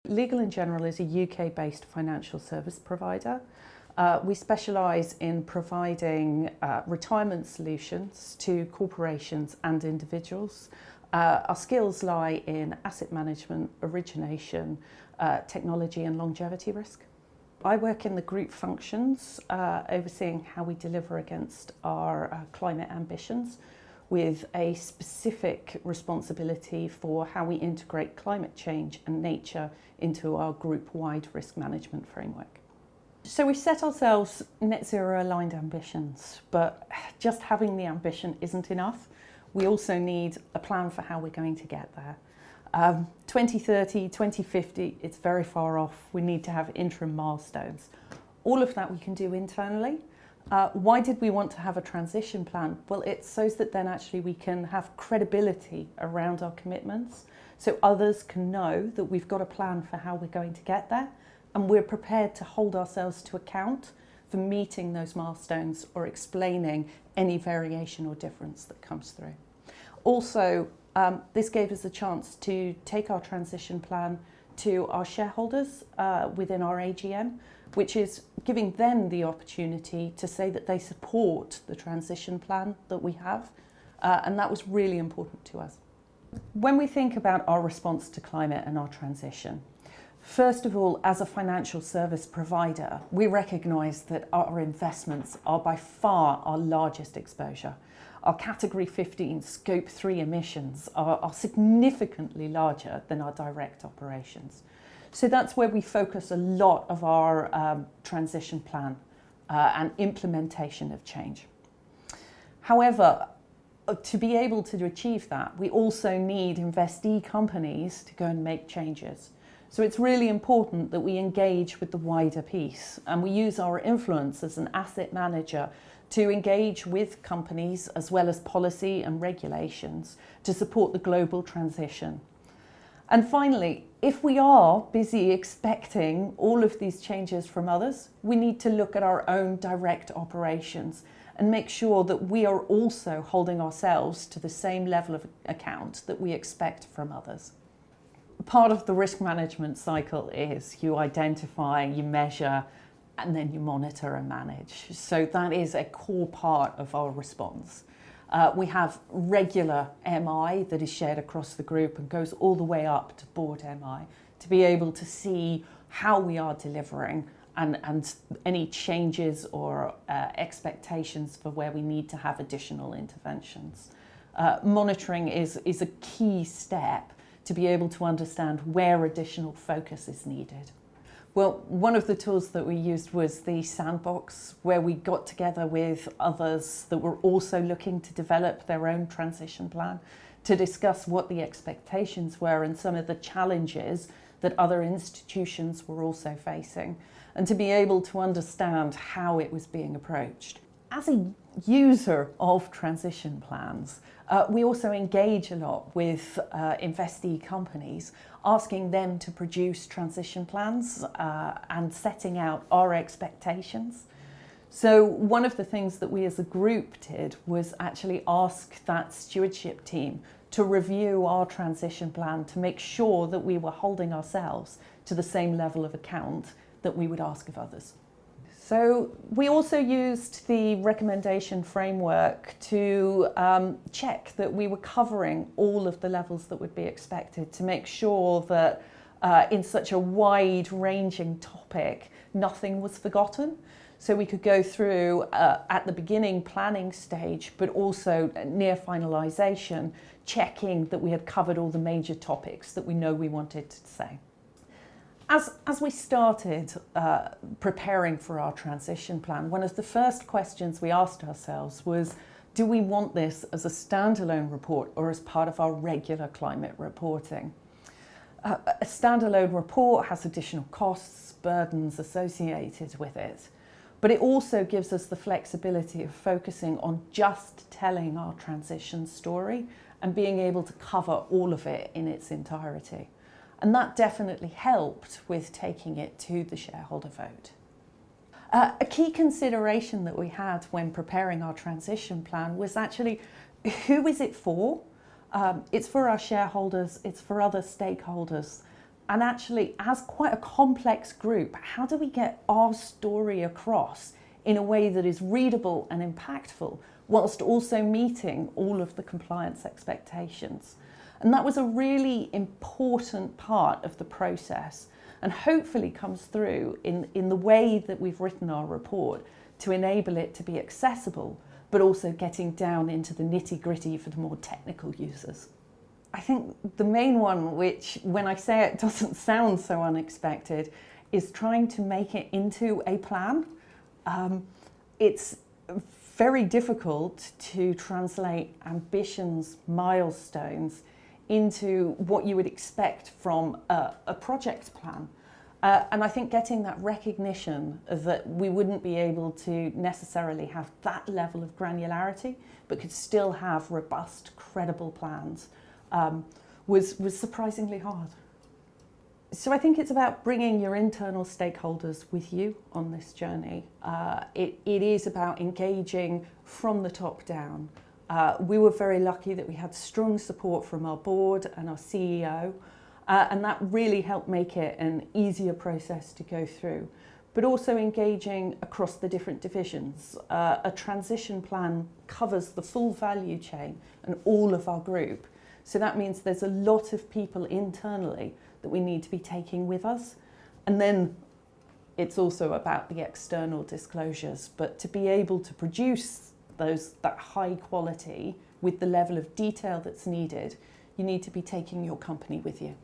Legal General is a UK-based financial service provider. We specialise in providing retirement solutions to corporations and individuals. Our skills lie in asset management, origination, technology and longevity risk. I work in the group functions, overseeing how we deliver against our climate ambitions, with a specific responsibility for how we integrate climate change and nature into our group-wide risk management framework. So we set ourselves net zero aligned ambitions, but just having the ambition isn't enough. We also need a plan for how we're going to get there. 2030, 2050, it's very far off. We need to have interim milestones. All of that we can do internally. Why did we want to have a transition plan? Well, it's so that then actually we can have credibility around our commitments, so others can know that we've got a plan for how we're going to get there, and we're prepared to hold ourselves to account for meeting those milestones or explaining any variation or difference that comes through. Also, this gave us a chance to take our transition plan to our shareholders within our AGM, which is giving them the opportunity to say that they support the transition plan that we have, and that was really important to us. When we think about our response to climate and our transition, first of all, as a financial service provider, we recognise that our investments are by far our largest exposure. Our Category 15 Scope 3 emissions are significantly larger than our direct operations. So that's where we focus a lot of our transition plan and implementation of change. However, to be able to achieve that, we also need investee companies to go and make changes. So it's really important that we engage with the wider piece, and we use our influence as an asset manager to engage with companies as well as policy and regulations to support the global transition. And finally, if we are busy expecting all of these changes from others, we need to look at our own direct operations and make sure that we are also holding ourselves to the same level of account that we expect from others. Part of the risk management cycle is you identify, you measure, and then you monitor and manage. So that is a core part of our response. We have regular MI that is shared across the group and goes all the way up to board MI to be able to see how we are delivering and any changes or expectations for where we need to have additional interventions. Monitoring is a key step to be able to understand where additional focus is needed. Well, one of the tools that we used was the sandbox, where we got together with others that were also looking to develop their own transition plan to discuss what the expectations were and some of the challenges that other institutions were also facing, and to be able to understand how it was being approached. As a user of transition plans, we also engage a lot with investee companies, asking them to produce transition plans and setting out our expectations. So one of the things that we as a group did was actually ask that stewardship team to review our transition plan to make sure that we were holding ourselves to the same level of account that we would ask of others. So we also used the recommendation framework to check that we were covering all of the levels that would be expected, to make sure that in such a wide-ranging topic, nothing was forgotten. So we could go through at the beginning planning stage, but also near finalisation, checking that we had covered all the major topics that we know we wanted to say. As we started preparing for our transition plan, one of the first questions we asked ourselves was, do we want this as a standalone report or as part of our regular climate reporting? A standalone report has additional costs, burdens associated with it, but it also gives us the flexibility of focusing on just telling our transition story and being able to cover all of it in its entirety. And that definitely helped with taking it to the shareholder vote. A key consideration that we had when preparing our transition plan was actually, who is it for? It's for our shareholders, it's for other stakeholders, And actually, as quite a complex group, how do we get our story across in a way that is readable and impactful, whilst also meeting all of the compliance expectations? And that was a really important part of the process, and hopefully comes through in the way that we've written our report to enable it to be accessible, but also getting down into the nitty-gritty for the more technical users. I think the main one, which when I say it doesn't sound so unexpected, is trying to make it into a plan. It's very difficult to translate ambitions, milestones, into what you would expect from a project plan. And I think getting that recognition that we wouldn't be able to necessarily have that level of granularity, but could still have robust, credible plans, was surprisingly hard. So I think it's about bringing your internal stakeholders with you on this journey. It is about engaging from the top down. We were very lucky that we had strong support from our board and our CEO, and that really helped make it an easier process to go through. But also engaging across the different divisions. A transition plan covers the full value chain and all of our group. So that means there's a lot of people internally that we need to be taking with us. And then it's also about the external disclosures, but to be able to produce that high quality with the level of detail that's needed, you need to be taking your company with you.